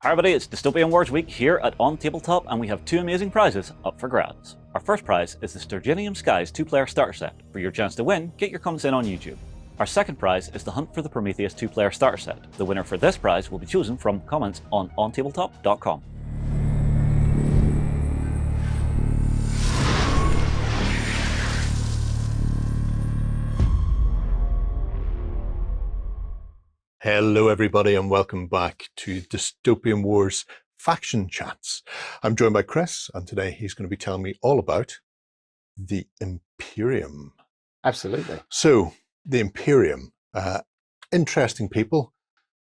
Hi everybody, it's Dystopian Wars week here at OnTableTop, and we have two amazing prizes up for grabs. Our first prize is the Sturginium Skies 2-player starter set. For your chance to win, get your comments in on YouTube. Our second prize is the Hunt for the Prometheus 2-player starter set. The winner for this prize will be chosen from comments on OnTableTop.com. Hello everybody and welcome back to Dystopian Wars Faction Chats. I'm joined by Chris and today he's going to be telling me all about the Imperium. Absolutely. So, the Imperium, interesting people,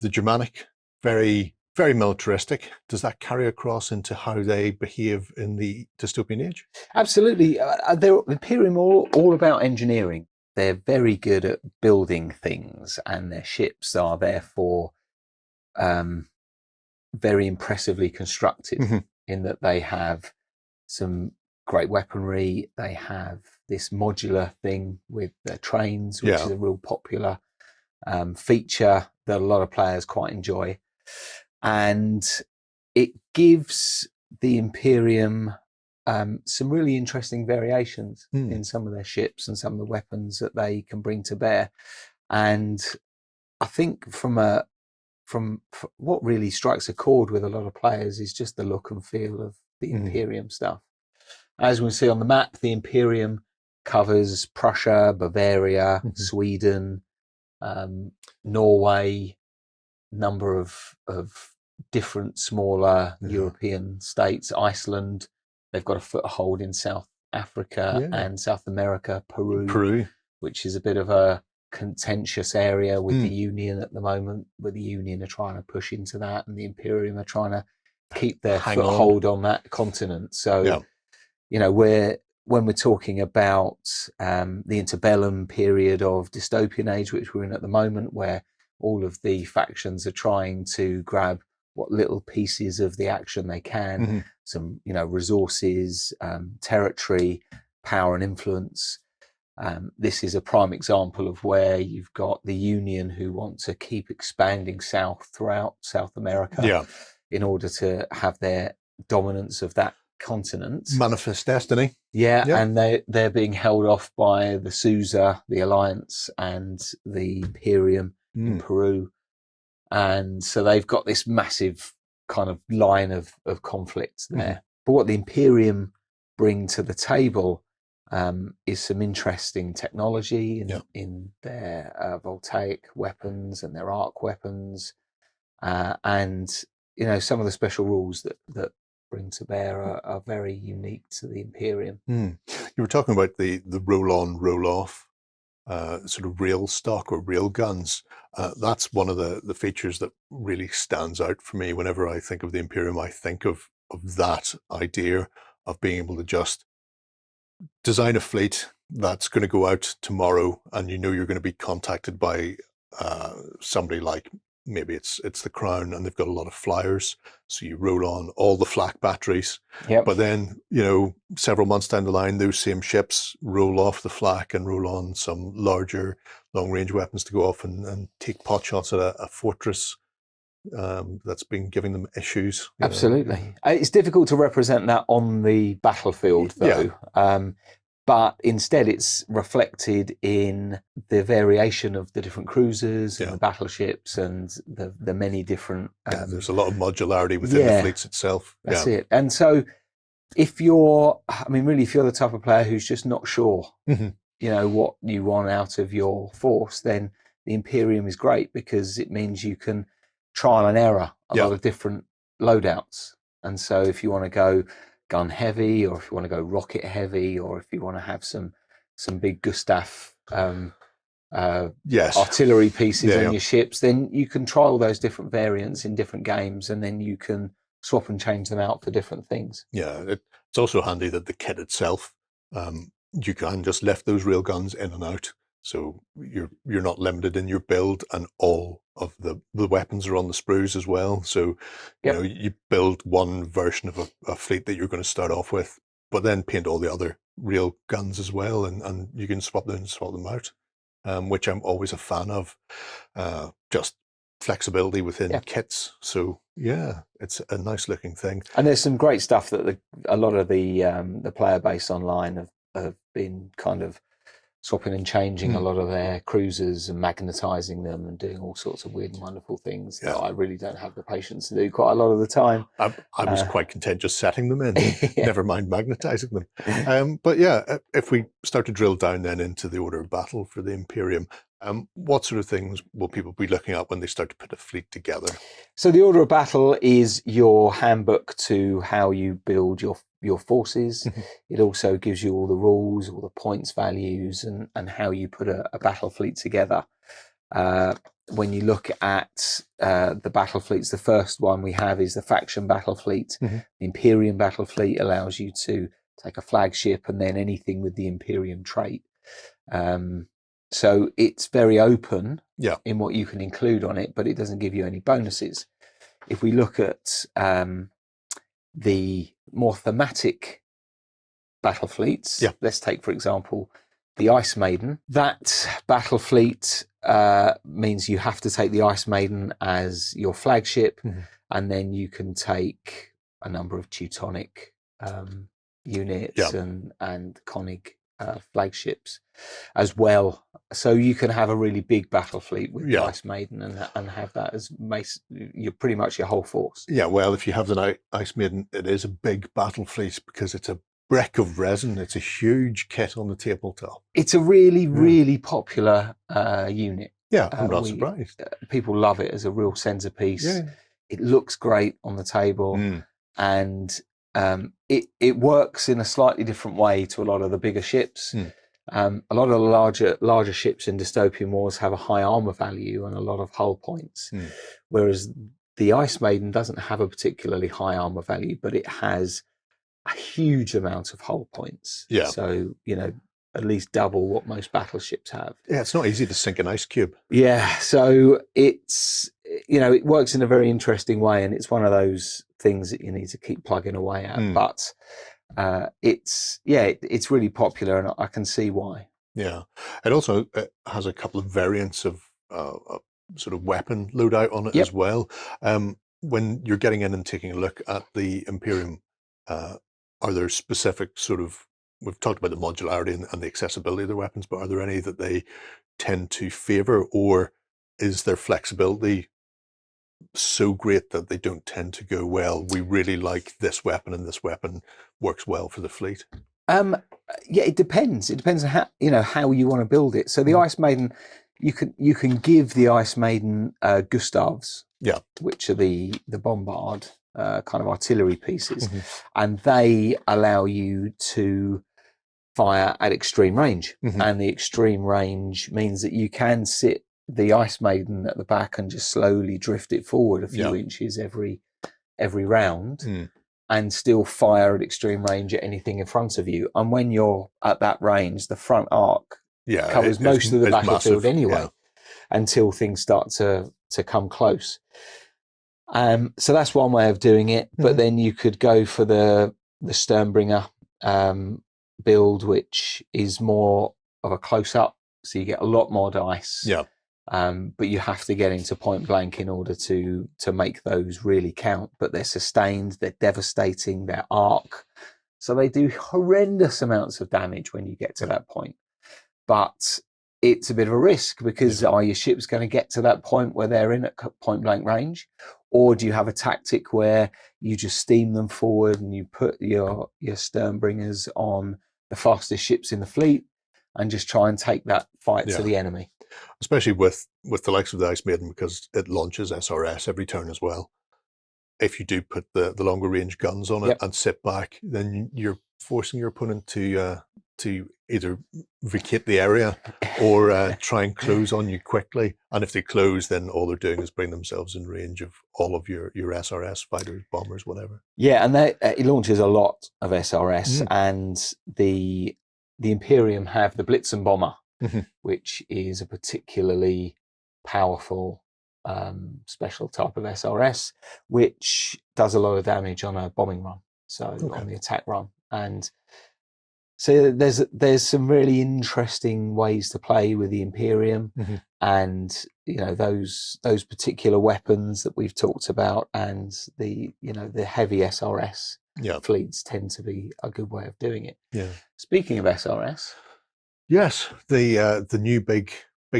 the Germanic, very, very militaristic. Does that carry across into how they behave in the dystopian age? Absolutely. They're Imperium all about engineering. They're very good at building things, and their ships are therefore very impressively constructed in that they have some great weaponry. They have this modular thing with their trains, which is a real popular feature that a lot of players quite enjoy. And it gives the Imperium some really interesting variations in some of their ships and some of the weapons that they can bring to bear. And I think from what really strikes a chord with a lot of players is just the look and feel of the Imperium stuff. As we see on the map, the Imperium covers Prussia, Bavaria, Sweden, Norway, number of different smaller European states, Iceland. They've got a foothold in South Africa and South America, Peru, which is a bit of a contentious area with the Union at the moment, where the Union are trying to push into that and the Imperium are trying to keep their foothold on that continent. So, you know, when we're talking about the interbellum period of dystopian age, which we're in at the moment, where all of the factions are trying to grab what little pieces of the action they can, some, you know, resources, territory, power and influence. This is a prime example of where you've got the Union who want to keep expanding south throughout South America in order to have their dominance of that continent. Manifest destiny. And they're being held off by the Susa, the Alliance, and the Imperium in Peru. And so they've got this massive kind of line of conflict there. But what the Imperium bring to the table is some interesting technology in their voltaic weapons and their arc weapons. And, you know, some of the special rules that bring to bear are very unique to the Imperium. You were talking about the roll-on, roll-off sort of rail stock or rail guns. That's one of the features that really stands out for me. Whenever I think of the Imperium, I think of that idea of being able to just design a fleet that's going to go out tomorrow, and you know you're going to be contacted by somebody like maybe it's the Crown, and they've got a lot of flyers, so you roll on all the flak batteries. But then, you know, several months down the line, those same ships roll off the flak and roll on some larger long-range weapons to go off and take pot shots at a fortress that's been giving them issues. Absolutely. It's difficult to represent that on the battlefield, though. But instead it's reflected in the variation of the different cruisers and the battleships and the many different... there's a lot of modularity within the fleets itself. That's it. And so if you're the type of player who's just not sure, you know, what you want out of your force, then the Imperium is great because it means you can trial and error a lot of different loadouts. And so if you want to go gun heavy, or if you want to go rocket heavy, or if you want to have some big Gustav artillery pieces on your ships, then you can try all those different variants in different games, and then you can swap and change them out for different things. It's also handy that the kit itself, you can just lift those rail guns in and out, so you're not limited in your build, and all of the weapons are on the sprues as well. So you know, you build one version of a fleet that you're going to start off with, but then paint all the other rail guns as well, and you can swap them out, which I'm always a fan of. Just flexibility within kits. So yeah, it's a nice looking thing. And there's some great stuff that a lot of the player base online have been kind of swapping and changing a lot of their cruisers and magnetizing them and doing all sorts of weird and wonderful things that I really don't have the patience to do quite a lot of the time. I was quite content just setting them in, never mind magnetizing them. But yeah, if we start to drill down then into the order of battle for the Imperium, what sort of things will people be looking at when they start to put a fleet together? So the order of battle is your handbook to how you build your forces. It also gives you all the rules, all the points values, and how you put a battle fleet together. When you look at the battle fleets, the first one we have is the faction battle fleet. The Imperium battle fleet allows you to take a flagship and then anything with the Imperium trait. So it's very open in what you can include on it, but it doesn't give you any bonuses. If we look at the more thematic battle fleets, let's take, for example, the Ice Maiden. That battle fleet means you have to take the Ice Maiden as your flagship, and then you can take a number of Teutonic units and Konig flagships as well. So you can have a really big battle fleet with the Ice Maiden and have that as you're pretty much your whole force. Yeah, well, if you have the Ice Maiden, it is a big battle fleet because it's a brick of resin. It's a huge kit on the tabletop. It's a really, really popular unit. Yeah, I'm not surprised. People love it as a real centerpiece. Yeah. It looks great on the table, and it works in a slightly different way to a lot of the bigger ships. A lot of the larger ships in Dystopian Wars have a high armor value and a lot of hull points, whereas the Ice Maiden doesn't have a particularly high armor value, but it has a huge amount of hull points. Yeah. So, at least double what most battleships have. Yeah, it's not easy to sink an ice cube. Yeah, so it's, it works in a very interesting way, and it's one of those things that you need to keep plugging away at. But it's really popular, and I can see why. Yeah, it also has a couple of variants of sort of weapon loadout on it as well. When you're getting in and taking a look at the Imperium, are there specific sort of, we've talked about the modularity and the accessibility of their weapons, but are there any that they tend to favor, or is their flexibility so great that they don't tend to go, well, we really like this weapon and this weapon works well for the fleet? Yeah, it depends. It depends on how you want to build it. So the Ice Maiden, you can give the Ice Maiden Gustavs, which are the bombard kind of artillery pieces, and they allow you to fire at extreme range. And the extreme range means that you can sit the Ice Maiden at the back and just slowly drift it forward a few inches every round, and still fire at extreme range at anything in front of you. And when you're at that range, the front arc covers most of the battlefield anyway, until things start to come close. So that's one way of doing it. But then you could go for the Sternbringer build, which is more of a close-up, so you get a lot more dice. But you have to get into point blank in order to make those really count. But they're sustained, they're devastating, they're arc, so they do horrendous amounts of damage when you get to that point. But it's a bit of a risk, because are your ships going to get to that point where they're in at point blank range, or do you have a tactic where you just steam them forward and you put your Sternbringers on the fastest ships in the fleet and just try and take that fight to the enemy? Especially with the likes of the Ice Maiden, because it launches SRS every turn as well. If you do put the longer range guns on it and sit back, then you're forcing your opponent to either vacate the area or try and close on you quickly. And if they close, then all they're doing is bring themselves in range of all of your SRS fighters, bombers, whatever. Yeah, and it launches a lot of SRS, and the Imperium have the Blitzen bomber, which is a particularly powerful special type of SRS, which does a lot of damage on a bombing run, so on the attack run. And So there's some really interesting ways to play with the Imperium, and those particular weapons that we've talked about, and the heavy SRS fleets tend to be a good way of doing it. Yeah. Speaking of SRS, yes, the new big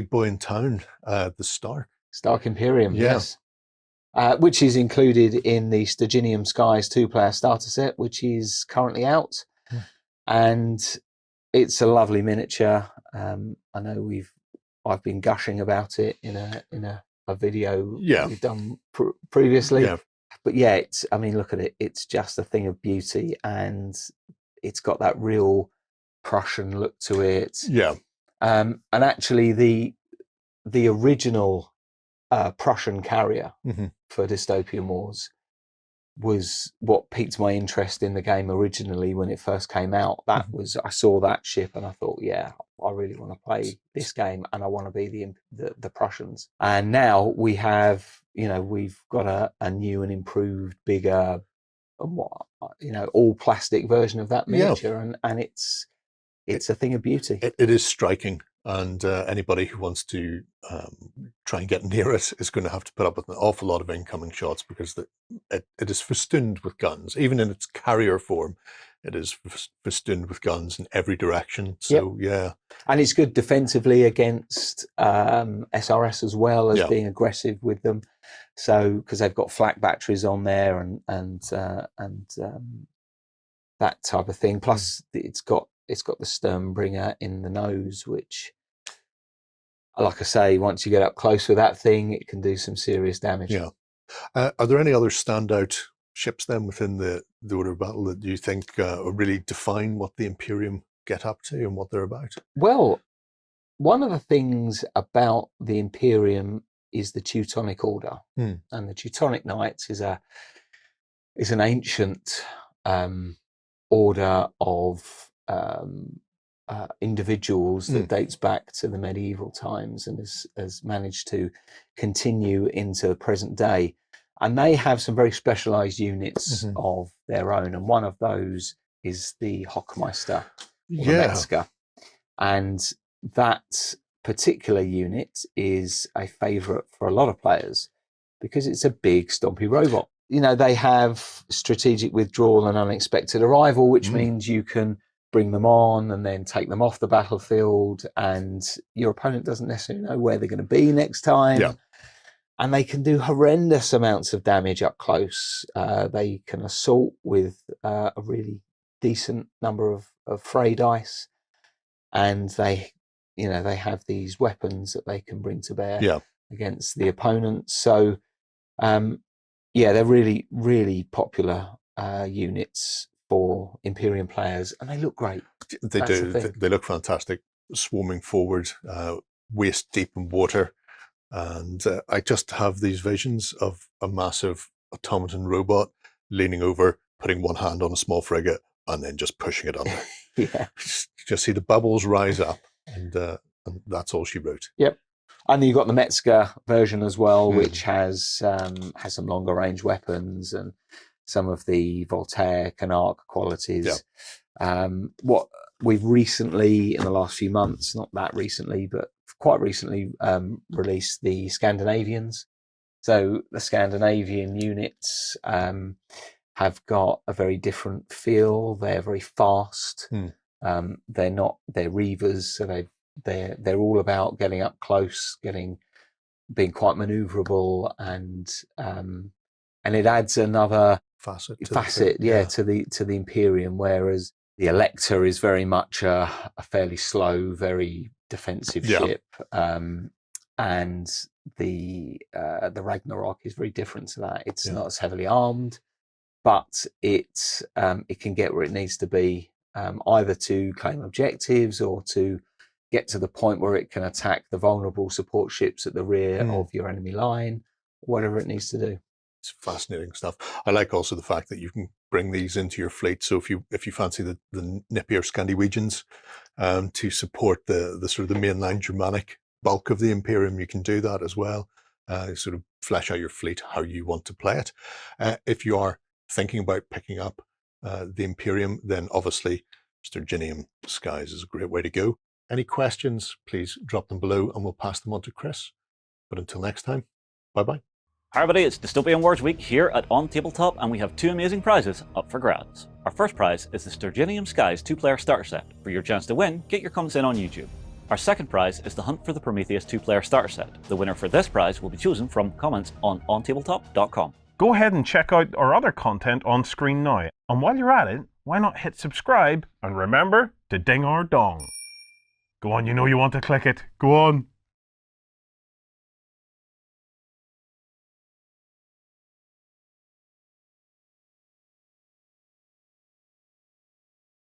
boy in town, the Stark Imperium, yes, which is included in the Sturginium Skies 2-player starter set, which is currently out. And it's a lovely miniature. I know I've been gushing about it in a video we've done previously. But look at it. It's just a thing of beauty, and it's got that real Prussian look to it. Yeah. And actually, the original Prussian carrier for Dystopian Wars was what piqued my interest in the game originally when it first came out. That was, I saw that ship and I thought, yeah, I really want to play this game, and I want to be the Prussians. And now we have, we've got a new and improved, bigger, all plastic version of that miniature, and it's a thing of beauty. It is striking, and anybody who wants to try and get near it is going to have to put up with an awful lot of incoming shots, because it is festooned with guns. Even in its carrier form, it is festooned with guns in every direction. So and it's good defensively against SRS as well as being aggressive with them. So because they've got flak batteries on there and that type of thing. Plus it's got the Sturmbringer in the nose, which, like I say, once you get up close with that thing, it can do some serious damage. Yeah. Are there any other standout ships then within the order of battle that you think really define what the Imperium get up to and what they're about? Well, one of the things about the Imperium is the Teutonic Order, and the Teutonic Knights is an ancient order of individuals that dates back to the medieval times and has managed to continue into the present day. And they have some very specialized units of their own. And one of those is the Hochmeister, or the Metzger. And that particular unit is a favorite for a lot of players because it's a big, stompy robot. They have strategic withdrawal and unexpected arrival, which means you can bring them on and then take them off the battlefield, and your opponent doesn't necessarily know where they're going to be next time. Yeah. And they can do horrendous amounts of damage up close. They can assault with a really decent number of fray dice, and they have these weapons that they can bring to bear against the opponent. So, they're really, really popular units for Imperium players, and they look great. They do. They look fantastic, swarming forward, waist deep in water. And I just have these visions of a massive automaton robot leaning over, putting one hand on a small frigate, and then just pushing it under. Just see the bubbles rise up, and that's all she wrote. Yep. And you've got the Metzger version as well, which has some longer range weapons and some of the Voltaire Canark qualities. What we've recently, in the last few months, not that recently, but quite recently, released the Scandinavians. So the Scandinavian units have got a very different feel. They're very fast. They're reavers, so they're all about getting up close, being quite maneuverable, and it adds another facet to the Imperium, whereas the Elector is very much a fairly slow, very defensive ship, and the Ragnarok is very different to that. It's not as heavily armed, but it can get where it needs to be, either to claim objectives or to get to the point where it can attack the vulnerable support ships at the rear of your enemy line, whatever it needs to do. It's fascinating stuff. I like also the fact that you can bring these into your fleet. So if you fancy the nippier Scandinavians to support the sort of the mainline Germanic bulk of the Imperium, you can do that as well. Sort of flesh out your fleet how you want to play it. If you are thinking about picking up the Imperium, then obviously Sturginium Skies is a great way to go. Any questions, please drop them below and we'll pass them on to Chris. But until next time, bye-bye. Hi everybody, it's Dystopian Wars week here at OnTableTop, and we have 2 amazing prizes up for grabs. Our first prize is the Sturginium Skies 2-player starter set. For your chance to win, get your comments in on YouTube. Our second prize is the Hunt for the Prometheus 2-player starter set. The winner for this prize will be chosen from comments on OnTableTop.com. Go ahead and check out our other content on screen now. And while you're at it, why not hit subscribe and remember to ding our dong. Go on, you know you want to click it. Go on.